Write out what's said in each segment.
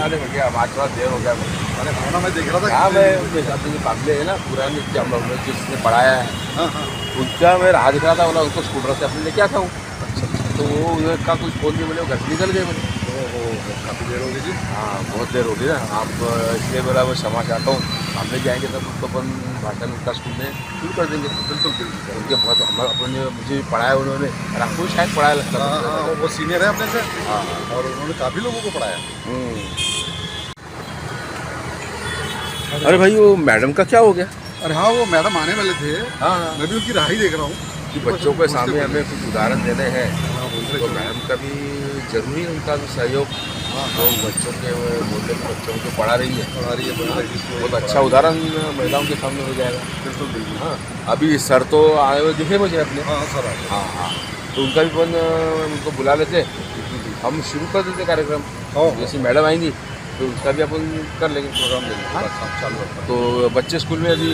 आने में गया, आज थोड़ा देर हो गया। अरे भावना मैं देख रहा था। हाँ, मैं अपने जो काबिले है ना पुराने जिसने पढ़ाया है, हाँ हाँ उनका मैं राह दिख रहा था, बोला उनको स्कूटर से अपने लेके आता हूँ। तो वो उन्हें का कुछ बोल के बोले वो घर से निकल गए बोले। काफ़ी देर हो गई जी। हाँ, बहुत देर हो गई ना। आप इसलिए बोला मैं क्षमा चाहता हूँ, हम ले जाएंगे तब उसको अपन भाषण उनका स्कूल में शुरू कर देंगे। बिल्कुल बिल्कुल। उनके बहुत हमारे अपने मुझे पढ़ाया उन्होंने, और आपको शायद पढ़ाया लगता हाँ हाँ है। वो सीनियर है अपने से। हाँ और उन्होंने काफ़ी लोगों को पढ़ाया। अरे भाई वो मैडम का क्या हो गया? अरे हाँ वो मैडम आने वाले थे। हाँ, मैं भी उनकी राह ही देख रहा हूँ कि बच्चों के सामने हमें कुछ उदाहरण देने हैं, हाँ बोल रहे तो थे। मैडम का भी जरूरी है, उनका भी सहयोग। हाँ तो बच्चों के बोलने में बच्चों को पढ़ा रही है, पढ़ा रही है बहुत अच्छा उदाहरण महिलाओं के सामने हो जाएगा। बिल्कुल बिल्कुल। हाँ, अभी सर तो आए हुए दिखे मुझे अपने। हाँ सर हाँ हाँ, तो उनका भी अपन उनको बुला लेते, हम शुरू कर देते कार्यक्रम। हाँ जैसे मैडम आएंगी तो उसका भी अपन कर लेंगे, प्रोग्राम लेंगे। हाँ? चालू है। तो बच्चे स्कूल में अभी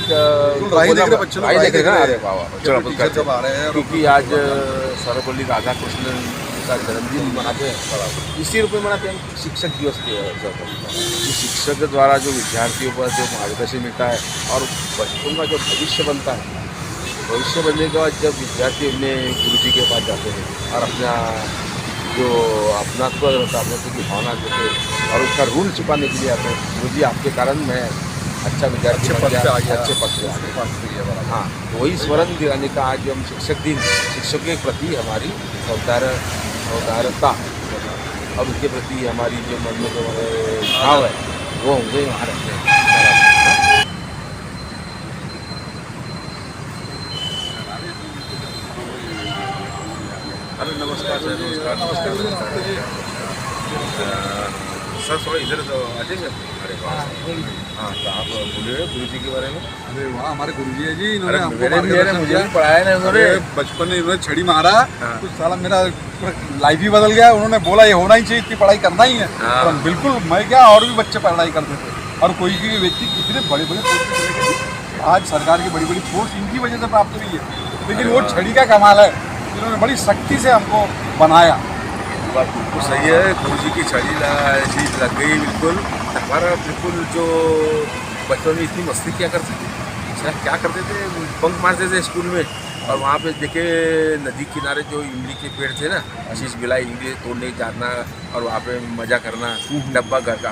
राही देख रहे बच्चे लोग, राही राही देख रहे देख रहे हैं। हैं। अरे वाह वाह, चलो अपन टीचर करते जब आ रहे हैं और क्योंकि आज सर्वपल्ली राधाकृष्णन का जन्मदिन मनाते हैं, इसी रूप में मनाते हैं शिक्षक दिवस के अवसर पर। कि शिक्षक के द्वारा जो विद्यार्थियों पर जो मार्गदर्शन मिलता है और बच्चों का जो भविष्य बनता है, भविष्य बनने के बाद जब विद्यार्थी अपने गुरु जी के पास जाते हैं और अपना जो अपनात्व होता है, अपने की भावना देते हैं और उसका ऋण चुकाने के लिए आते हैं, गुरु जी आपके कारण मैं अच्छा विद्यार्थी अच्छे बन पद पे गया, आ गया। अच्छे पद पे आ गया। पास भी है बराबर। हाँ, तो वही स्मरण दिलाने का आज हम शिक्षक दिन, शिक्षक के प्रति हमारी अवतारता और उनके प्रति हमारी जो मन में जो भाव है वो होंगे वहाँ रखते हैं। अरे नमस्कार सर, नमस्कार नमस्कार। सर थोड़ा इधर तो आ जाएंगे। अरे वाह, हाँ तो आप बोलिए गुरु जी के बारे में। अरे वाह हमारे गुरुजी है जी। इन्होंने अरे हमको मुझे मार्गदर्शन भी किया। पढ़ाया ना उन्होंने। अरे बचपन में इन्होंने छड़ी मारा हाँ। कुछ साला मेरा लाइफ ही बदल गया। उन्होंने बोला ये होना ही चाहिए, इतनी पढ़ाई करना ही है। हाँ। और हम बिल्कुल, मैं क्या और भी बच्चे पढ़ाई करते थे। और कोई भी व्यक्ति कितने बड़े बड़े पोस्ट पे चले गए। आज सरकार की बड़ी बड़ी पोस्ट इनकी वजह से प्राप्त हुई है। लेकिन वो छड़ी का कमाल है, इन्होंने बड़ी सख्ती से हमको बनाया। बात बिल्कुल सही है, गुरु जी की छड़ी ऐसी लग गई बिल्कुल। हमारा बिल्कुल जो बचपन में इतनी मस्ती क्या करते थे, सर क्या करते थे, बंक मारते थे स्कूल में। और वहाँ पे देखे नदी किनारे जो इमली के पेड़ थे ना, शीश बिलाई इमली तोड़ने जाना और वहाँ पे मज़ा करना। डब्बा घर का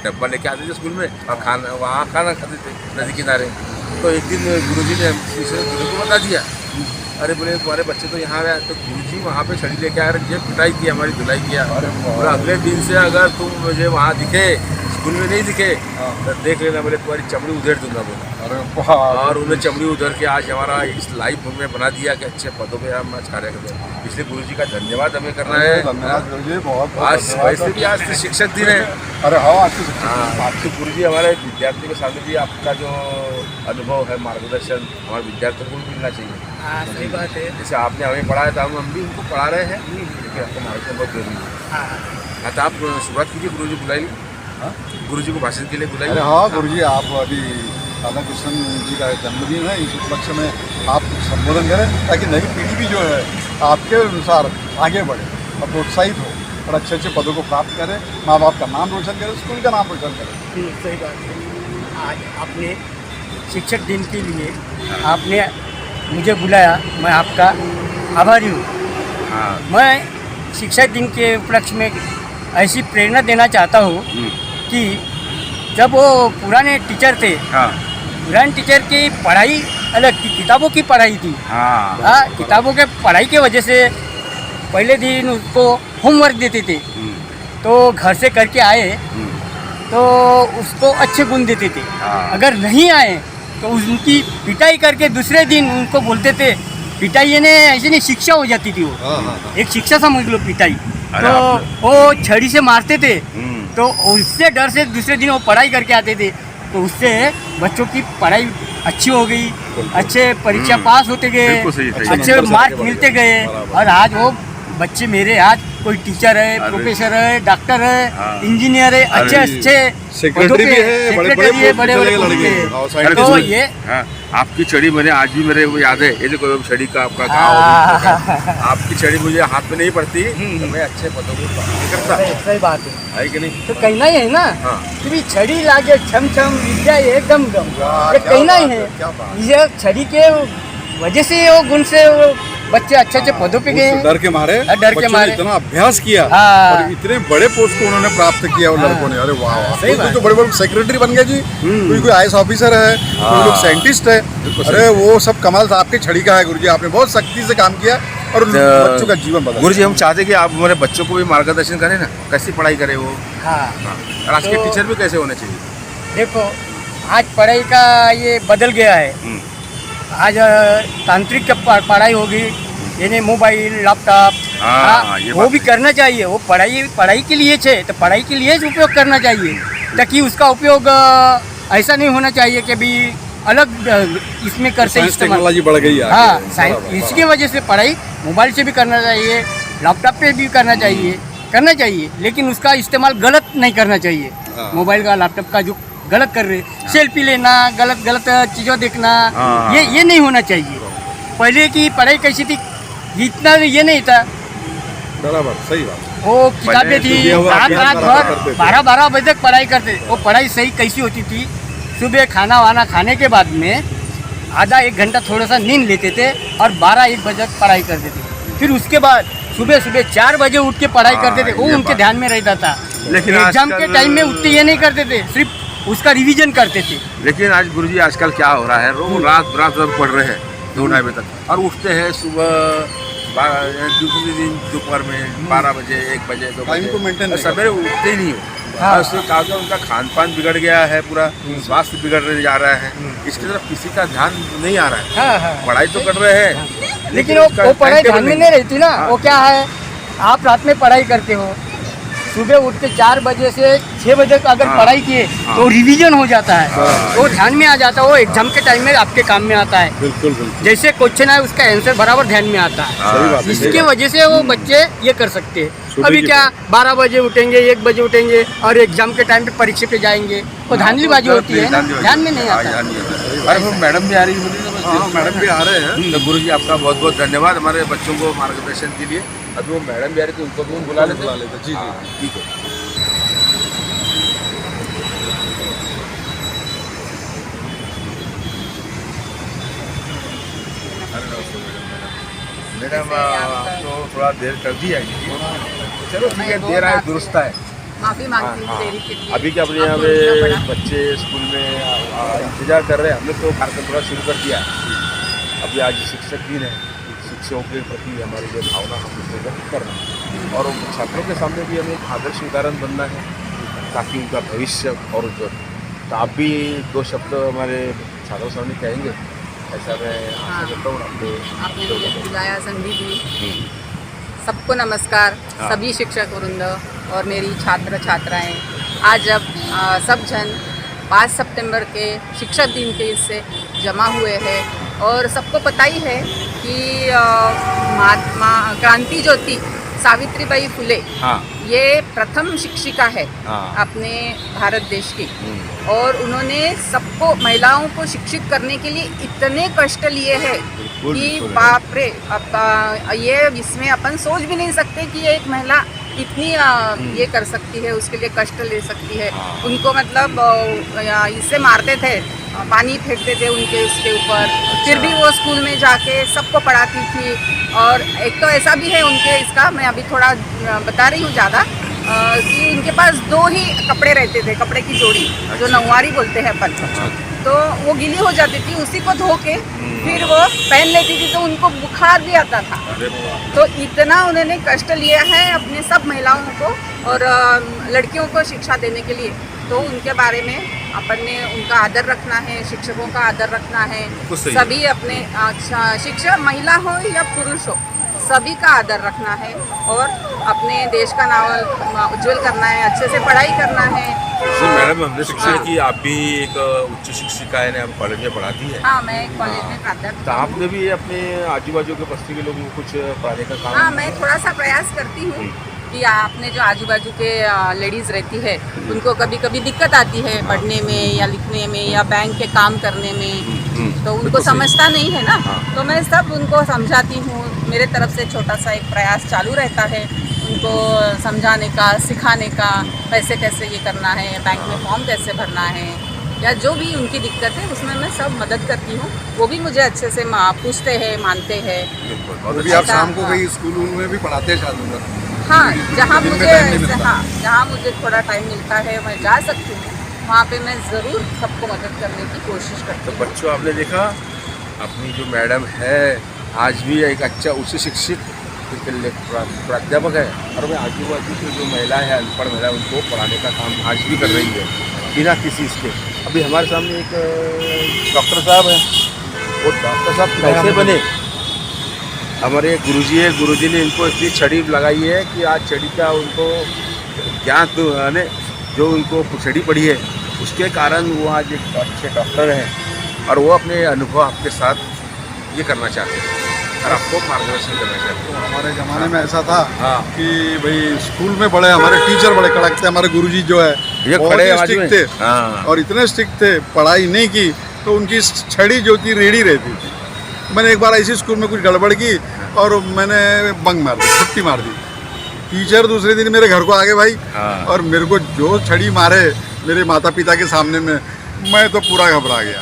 डब्बा लेके आते थे स्कूल में और खाना वहाँ खाना खाते थे नदी किनारे। तो एक दिन गुरुजी ने गुरु को बता दिया, अरे बोले तुम्हारे बच्चे तो यहाँ आए। तो गुरुजी वहाँ पे छड़ी लेके आए, ये पिटाई की, हमारी धुलाई किया। और अगले दिन से अगर तुम मुझे वहाँ दिखे, स्कूल में नहीं दिखे, तो देख लेना, बोले तुम्हारी चमड़ी उधेड़ दूंगा बोला। अरे और उन्हें चमड़ी उधर के आज हमारा इस लाइफ में बना दिया कि अच्छे पदों पे हम आज कार्य करते हैं। इसलिए गुरु जी का धन्यवाद हमें करना है। धन्यवाद गुरुजी, बहुत आज वैसे भी आज तो शिक्षक दिन है। अरे हाँ आज तो हाँ, आपके गुरु जी हमारे विद्यार्थी के सामने भी आपका जो अनुभव है, मार्गदर्शन हमारे विद्यार्थियों को भी मिलना चाहिए। हाँ सही बात है। जैसे आपने हमें पढ़ाया था, हम भी उनको पढ़ा रहे हैं, लेकिन आपको मार्गदर्शन बहुत जरूरी है। हाँ तो आप शुरुआत कीजिए, गुरु जी बुलाइए, गुरु जी को भाषण के लिए अरे बुलाइए। हाँ गुरुजी, आप अभी राधा कृष्ण जी का जन्मदिन है, इस उपलक्ष्य में आप कुछ संबोधन करें ताकि नई पीढ़ी भी जो है आपके अनुसार आगे बढ़े और प्रोत्साहित हो और अच्छे अच्छे पदों को प्राप्त करे, माँ बाप का नाम रोशन करे, स्कूल का नाम रोशन करे। सही बात है। आज आपने शिक्षक दिन के लिए आपने मुझे बुलाया, मैं आपका आभारी हूँ। हाँ, मैं शिक्षक दिन के उपलक्ष्य में ऐसी प्रेरणा देना चाहता हूँ कि जब वो पुराने टीचर थे, हाँ, पुराने टीचर की पढ़ाई अलग थी, किताबों की पढ़ाई थी। हाँ, हाँ, किताबों के पढ़ाई की वजह से पहले दिन उसको होमवर्क देते थे, तो घर से करके आए तो उसको अच्छे गुण देते थे। हाँ। अगर नहीं आए तो उनकी पिटाई करके दूसरे दिन उनको बोलते थे, पिटाई यानी ऐसे नहीं, शिक्षा हो जाती थी वो, हाँ हाँ हाँ। एक शिक्षा समझ लो पिटाई। अरे तो आप- वो छड़ी से मारते थे, हम्म। तो उससे डर से दूसरे दिन वो पढ़ाई करके आते थे, तो उससे बच्चों की पढ़ाई अच्छी हो गई, अच्छे परीक्षा पास होते गए, बिल्कुल सही, सही। अच्छे नंबर से मार्क आगे मिलते बढ़ गए। गए। बराबर। और आज वो बच्चे मेरे आज कोई टीचर है, अरे। प्रोफेसर है, डॉक्टर है, हाँ। इंजीनियर है, अच्छे अरे। अच्छे सेक्रेटरी भी है, बड़े-बड़े सेक्रेटरी है, पोस्ट पे बड़े-बड़े चले गए पोस्ट पे लड़के। है। और अरे साइंटिस्ट तो भी। ये हाँ, आपकी छड़ी मैंने आज भी मेरे को याद है, ये देखो छड़ी का आपका हाँ। गाँव, आपकी छड़ी मुझे हाथ में नहीं पड़ती तो मैं अच्छे पदों को प्राप्त करता, सही बात है। है कि नहीं? तो कहना ही है ना हाँ। कि भी छड़ी लागे छम छम विद्या एकदम गम, वाह, ये क्या कहना ही बात है। है, क्या बात। ये छड़ी के वजह से वो गुण से वो बच्चे अच्छे अच्छे पदों पे गए उस हैं। डर के मारे डर के बच्चों ने मारे। इतना अभ्यास किया हाँ। और इतने बड़े पोस्ट को उन्होंने प्राप्त किया उन हाँ। लड़कों ने। अरे वाह वाह, सही कोई बात तो बड़े बड़े सेक्रेटरी बन गए जी, कोई आईएएस ऑफिसर है, कोई लोग साइंटिस्ट है। अरे वो सब कमाल आपके छड़ी का है गुरुजी, आपने बहुत सख्ती से काम किया और उन बच्चों का जीवन बदला। गुरु जी, हम चाहते कि आप हमारे बच्चों को भी मार्गदर्शन करें ना, कैसी पढ़ाई करें वो, हाँ, और आज के तो- टीचर भी कैसे होने चाहिए। देखो आज पढ़ाई का ये बदल गया है। हम्म। आज तांत्रिक पढ़ाई होगी, यानी मोबाइल लैपटॉप, हाँ, ये वो बात भी करना चाहिए। वो पढ़ाई के लिए है, तो पढ़ाई के लिए ही उपयोग करना चाहिए, ताकि उसका उपयोग ऐसा नहीं होना चाहिए कि अभी अलग इसमें करते साइंस इस्तेमाल। टेक्नोलॉजी बढ़ गई है हाँ, आगे। साइंस बराबर, इसकी वजह से पढ़ाई मोबाइल से भी करना चाहिए, लैपटॉप पे भी करना चाहिए, लेकिन उसका इस्तेमाल गलत नहीं करना चाहिए। हाँ। मोबाइल का लैपटॉप का जो गलत कर रहे, सेल्फी लेना, गलत चीज़ों देखना, हाँ। ये नहीं होना चाहिए। पहले की पढ़ाई कैसी थी, इतना ये नहीं था। बराबर, सही बात। वो किताबें पहले थी, जो भी रात अभ्यास रात बराबर भर करते थे। 12 बजे तक पढ़ाई करते। वो पढ़ाई सही कैसी होती थी, सुबह खाना वाना खाने के बाद में आधा एक घंटा थोड़ा सा नींद लेते थे और 12-1 बजे तक पढ़ाई करते थे। फिर उसके बाद सुबह 4 बजे उठ के पढ़ाई हाँ, करते थे, वो ये उनके बात। ध्यान में रहता था। लेकिन एग्जाम के आजकल- टाइम में उठते ये नहीं करते थे, सिर्फ उसका रिवीजन करते थे। लेकिन आज गुरु जी आजकल क्या हो रहा है, रोज रात तक पढ़ रहे हैं 2-2:30 बजे तक, और उठते हैं सुबह दूसरे दिन दोपहर में 12 बजे 1 बजे 2 टाइम को बजे, maintain और नहीं सवेरे उठते ही नहीं हो। हाँ। और उससे क्या होता है, उनका खान पान बिगड़ गया है, पूरा स्वास्थ्य बिगड़ जा रहा है, इसकी तरफ किसी का ध्यान नहीं आ रहा है। हाँ हाँ। पढ़ाई तो कर रहे हैं, लेकिन उसका वो पढ़ाई timetable ध्यान में नहीं रहती ना। हाँ। वो क्या है, आप रात में पढ़ाई करते हो, सुबह उठ के 4 बजे से 6 बजे तक अगर हाँ। पढ़ाई किए हाँ। तो रिवीजन हो जाता है, हाँ। वो ध्यान में आ जाता है, वो एग्जाम के टाइम में आपके काम में आता है। बिल्कुल बिल्कुल जैसे क्वेश्चन है उसका आंसर बराबर ध्यान में आता है। हाँ, सही बात है, सही इसकी बात। वजह से वो बच्चे ये कर सकते हैं। सुबह अभी की क्या 12 बजे उठेंगे, 1 बजे उठेंगे और एग्जाम के टाइम पे परीक्षा पे जाएंगे, वो धांधलीबाजी होती है ना, ध्यान में नहीं आता। अरे वो मैडम भी आ रही है, हाँ, मैडम भी आ रहे हैं। तो गुरु जी आपका बहुत बहुत धन्यवाद हमारे बच्चों को मार्गदर्शन के लिए। अभी वो मैडम भी आ रही थी, उनको भी हम बुला लेते हैं। जी हाँ, जी। ठीक है। मैडम आप तो थोड़ा देर कर दी है, चलो ठीक है, देर आए दुरुस्त है। माफी मांगती हाँ, हूँ देरी के लिए। अभी क्या अपने यहाँ आपको रुकना पे पड़ा। बच्चे स्कूल में इंतजार कर रहे हैं, हमने तो कार्यक्रम थोड़ा शुरू कर दिया है। अभी आज शिक्षक दिन है, शिक्षकों के प्रति हमारी जो भावना हम उसको व्यक्त कर रहे हैं, और उन छात्रों के सामने भी हमें एक आदर्श उदाहरण बनना है, ताकि उनका भविष्य और उज्जवल। तो आप भी 2 शब्द हमारे छात्रों सामने कहेंगे, ऐसा मैं आशा करता हूँ आपने आपको। मुझे बुलाया, संधि दी। सबको नमस्कार, हाँ। सभी शिक्षक वृंद और मेरी छात्र छात्राएं। आज जब सब जन 5 सितंबर के शिक्षक दिन के इससे जमा हुए हैं, और सबको पता ही है कि महात्मा क्रांति ज्योति सावित्रीबाई फुले हाँ ये प्रथम शिक्षिका है हाँ। अपने भारत देश की, और उन्होंने सबको, महिलाओं को शिक्षित करने के लिए इतने कष्ट लिए हैं बिल्कुल, कि बिल्कुल। बाप रे, अब ये इसमें अपन सोच भी नहीं सकते कि ये एक महिला इतनी ये कर सकती है, उसके लिए कष्ट ले सकती है। हाँ। उनको मतलब इससे मारते थे, पानी फेंकते थे उनके उसके ऊपर, फिर भी वो स्कूल में जाके सबको पढ़ाती थी। और एक तो ऐसा भी है उनके, इसका मैं अभी थोड़ा बता रही हूँ ज़्यादा, कि उनके पास 2 ही कपड़े रहते थे, कपड़े की जोड़ी, जो नौवारी बोलते हैं अपन। तो वो गीली हो जाती थी, उसी को धो के फिर वो पहन लेती थी, तो उनको बुखार भी आता था। अरे वाह। तो इतना उन्होंने कष्ट लिया है अपने सब महिलाओं को और लड़कियों को शिक्षा देने के लिए। तो उनके बारे में अपन ने उनका आदर रखना है, शिक्षकों का आदर रखना है। बिल्कुल सही है। सभी अपने शिक्षक महिला हो या पुरुष हो, सभी का आदर रखना है और अपने देश का नाम उज्जवल करना है, अच्छे से पढ़ाई करना है। जी मैडम, हमने सुना है कि आप भी एक उच्च शिक्षिका है, आप कॉलेज में पढ़ाती है। हाँ, मैं कॉलेज में प्राध्यापक तो हूँ। आपने भी अपने आजू बाजू के बस्ती के लोगों को कुछ पढ़ाने का काम? हाँ, मैं थोड़ा सा प्रयास करती हूँ कि आपने जो आजू बाजू के लेडीज़ रहती है उनको कभी कभी दिक्कत आती है पढ़ने में या लिखने में या बैंक के काम करने में, तो उनको समझता नहीं है ना, तो मैं सब उनको समझाती हूँ। मेरे तरफ से छोटा सा एक प्रयास चालू रहता है उनको समझाने का, सिखाने का, पैसे कैसे ये करना है, बैंक में फॉर्म कैसे भरना है, या जो भी उनकी दिक्कत है उसमें मैं सब मदद करती हूँ। वो भी मुझे अच्छे से पूछते हैं, मानते हैं। तो भी आप शाम को कहीं स्कूल में भी पढ़ाते हैं शायद? हाँ, जहाँ दिन में मुझे टाइम नहीं मिलता। हाँ, जहाँ मुझे थोड़ा टाइम मिलता है मैं जा सकती हूँ, वहाँ पे मैं ज़रूर सबको मदद करने की कोशिश करती तो हूँ। बच्चों, आपने देखा अपनी जो मैडम है आज भी एक अच्छा उच्च शिक्षित प्राध्यापक है, और मैं आजू बाजू की जो महिला है, अनपढ़ महिला, उनको पढ़ाने का काम आज भी कर रही है बिना किसी इसके। अभी हमारे सामने एक डॉक्टर साहब हैं, वो डॉक्टर साहब कैसे बने? हमारे गुरुजी है, गुरुजी ने इनको इतनी छड़ी लगाई है कि आज छड़ी का उनको ज्ञान जो उनको छड़ी पड़ी है उसके कारण वो आज एक अच्छे डॉक्टर हैं, और वो अपने अनुभव आपके साथ ये करना चाहते हैं और आपको मार्गदर्शन करना चाहते हैं। हमारे ज़माने में ऐसा था हाँ। कि भाई स्कूल में बड़े हमारे टीचर बड़े कड़क थे, हमारे गुरुजी जो है ये बहुत खड़े ही आवाज में। स्ट्रिक्ट थे, हाँ। और इतने स्ट्रिक्ट थे, पढ़ाई नहीं की तो उनकी छड़ी जो थी रेडी रहती थी। मैंने एक बार ऐसी स्कूल में कुछ गड़बड़ की और मैंने बंक मार दी, छुट्टी मार दी। टीचर दूसरे दिन मेरे घर को आ गए भाई, हाँ। और मेरे को जो छड़ी मारे मेरे माता पिता के सामने में, मैं तो पूरा घबरा गया।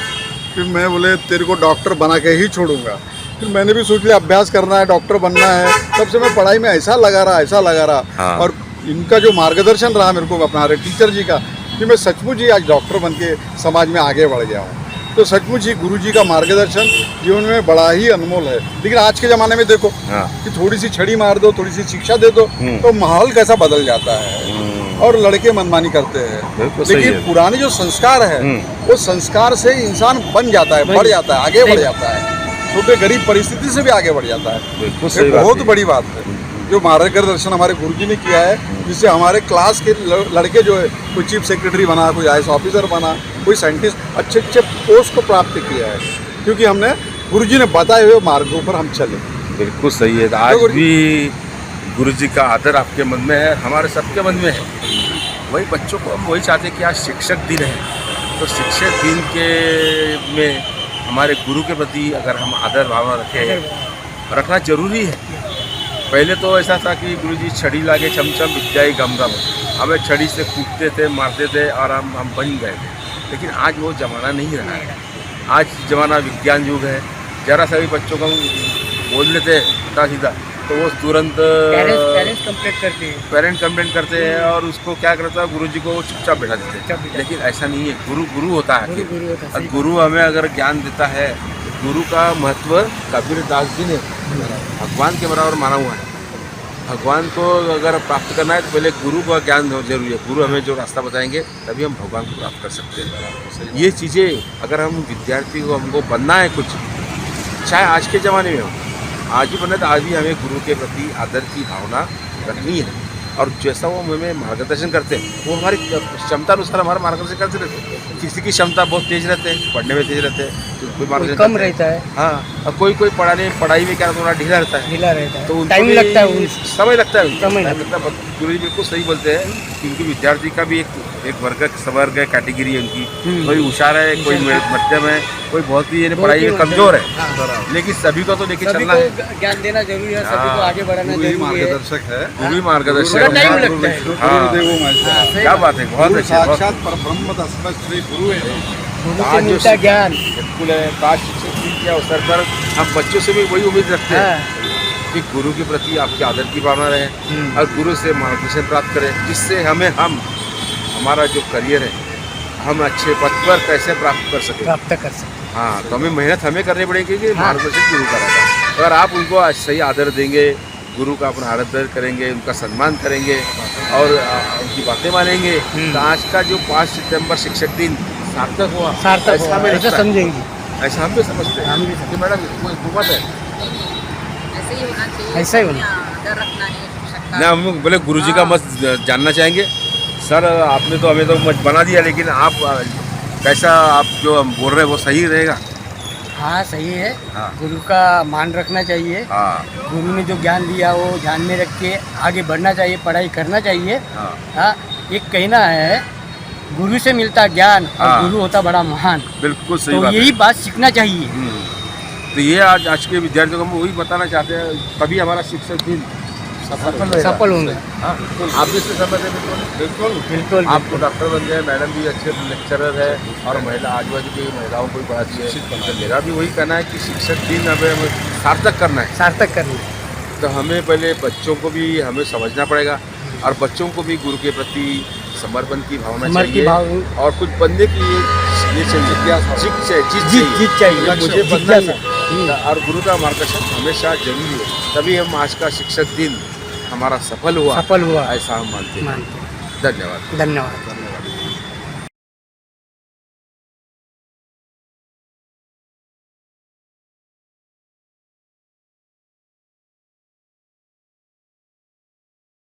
फिर मैं बोले तेरे को डॉक्टर बना के ही छोड़ूंगा। फिर मैंने भी सोच लिया अभ्यास करना है, डॉक्टर बनना है। तब से मैं पढ़ाई में ऐसा लगा रहा। हाँ। और इनका जो मार्गदर्शन रहा मेरे को अपना टीचर जी का, कि मैं सचमुच ही आज डॉक्टर बन के समाज में आगे बढ़ गया हूँ। तो सचमुच ही गुरु जी का मार्गदर्शन जीवन में बड़ा ही अनमोल है। लेकिन आज के ज़माने में देखो कि थोड़ी सी छड़ी मार दो, थोड़ी सी शिक्षा दे दो, तो माहौल कैसा बदल जाता है और लड़के मनमानी करते हैं। लेकिन पुराने जो संस्कार है वो संस्कार से इंसान बन जाता है, बढ़ जाता है, आगे बढ़ जाता है, छोटे गरीब परिस्थिति से भी आगे बढ़ जाता है। ये बहुत बड़ी बात है जो मार्गदर्शन हमारे गुरुजी ने किया है, जिससे हमारे क्लास के लड़के जो है कोई चीफ सेक्रेटरी बना, कोई IAS ऑफिसर बना, कोई साइंटिस्ट, अच्छे अच्छे पोस्ट को प्राप्त किया है, क्योंकि हमने गुरुजी ने बताए हुए मार्गों पर हम चले। बिल्कुल सही है। आज भी गुरुजी का आदर आपके मन में है, हमारे सबके मन में है। वही बच्चों को हम वही चाहते हैं कि आज शिक्षक दिन है, तो शिक्षक दिन के में हमारे गुरु के प्रति अगर हम आदर भावना रखना जरूरी है। पहले तो ऐसा था कि गुरुजी छड़ी लाके चमचम विद्याई गम गम, हमें छड़ी से कूटते थे, मारते थे और हम बन गए थे। लेकिन आज वो ज़माना नहीं रहा है। आज ज़माना विज्ञान युग है। ज़रा सा भी बच्चों को बोल लेते हैं उल्टा सीधा तो वो तुरंत पेरेंट कंप्लेंट करते हैं और उसको क्या करता है, गुरुजी को चुपचाप बैठा देते हैं। लेकिन ऐसा नहीं है, गुरु होता है। और गुरु हमें अगर ज्ञान देता है, गुरु का महत्व कबीर दास जी ने भगवान के बराबर माना हुआ है। भगवान को अगर प्राप्त करना है तो पहले गुरु का ज्ञान जरूरी है। गुरु हमें जो रास्ता बताएंगे तभी हम भगवान को प्राप्त कर सकते हैं। ये चीज़ें अगर हम विद्यार्थी को हमको बनना है कुछ, चाहे आज के ज़माने में हो, आज ही बनना, तो आज भी हमें गुरु के प्रति आदर की भावना रखनी है। और जैसा वो हमें मार्गदर्शन करते हैं वो हमारी क्षमता अनुसार हमारा मार्गदर्शन करते रहते हैं। किसी की क्षमता बहुत तेज रहते हैं, पढ़ने में तेज रहते हैं, तो कोई मार्गदर्शन कम रहता है। हाँ, और कोई पढ़ाई में क्या थोड़ा ढीला रहता है, तो टाइम लगता है, समय लगता है। समय लगता गुरु जी बिल्कुल सही बोलते हैं कि उनकी विद्यार्थी का भी एक वर्ग है, कैटेगरी है उनकी। कोई होशियार है, कोई मध्यम है, कोई बहुत ही पढ़ाई में कमजोर है। लेकिन सभी को तो लेके चलना है, ज्ञान देना जरूरी है, सभी को आगे बढ़ाना जरूरी है। मार्गदर्शक है, गुरु टाइम लगता है। हाँ, क्या बात है, बहुत अच्छी बात। साक्षात परब्रह्म तस्मै श्री गुरु है। गुरु से मिलता ज्ञान। बिल्कुल है। काश शिक्षक दिन के अवसर पर हम बच्चों से भी वही उम्मीद रखते हैं कि गुरु के प्रति आपकी आदर की भावना रहे और गुरु से मार्गदर्शन प्राप्त करें, जिससे हमारा जो करियर है हम अच्छे पद पर कैसे प्राप्त कर सकें। हाँ, तो हमें मेहनत करनी पड़ेगी कि मार्गदर्शन गुरु करेगा। अगर आप उनको सही आदर देंगे, गुरु का अपना आदर करेंगे, उनका सम्मान करेंगे और उनकी बातें मानेंगे तो आज का जो 5 सितंबर शिक्षक दिन सार्थक हुआ, सार्थक ऐसा हुआ, हमें ऐसा लगता है। समझेंगे। ऐसा हम भी समझते हैं। हम भी समझते कि मैडम कोई हुकूमत है ऐसे ही होना चाहिए, ऐसा ही होना। डर रखना है शिक्षक का। ना, हम बोले गुरु जी का मत जानना चाहेंगे। सर आपने तो हमें तो मत बना दिया, लेकिन आप कैसा आप जो हम बोल रहे हैं वो सही रहेगा? हाँ सही है, हाँ। गुरु का मान रखना चाहिए। हाँ गुरु ने जो ज्ञान दिया वो ध्यान में रख के आगे बढ़ना चाहिए, पढ़ाई करना चाहिए। हाँ हाँ, एक कहना है गुरु से मिलता ज्ञान और हाँ। गुरु होता बड़ा महान। बिल्कुल सही तो बात यही है। बात सीखना चाहिए। तो ये आज के विद्यार्थियों को हम वही बताना चाहते हैं, तभी हमारा शिक्षक दिन सफल होंगे। हाँ, आप भी इससे सहमत हैं? बिल्कुल बिल्कुल आप तो डॉक्टर बन गए, मैडम भी अच्छे लेक्चरर है और महिला आजू बाजू की महिलाओं को भी पढ़ाती है। तो मेरा भी वही कहना है कि शिक्षक दिन हमें सार्थक करना है। सार्थक करना। तो हमें पहले बच्चों को भी हमें समझना पड़ेगा और बच्चों को भी गुरु के प्रति समर्पण की भावना समर्पण की चाहिए भावना। और कुछ बनने की ये चाहिए, जीत चाहिए। मुझे बनना जिज्ञासा। है और गुरु का मार्गदर्शन हमेशा जरूरी है, तभी हम आज का शिक्षक दिन हमारा सफल हुआ सफल हुआ ऐसा हम मानते हैं। मानते हैं। धन्यवाद। धन्यवाद।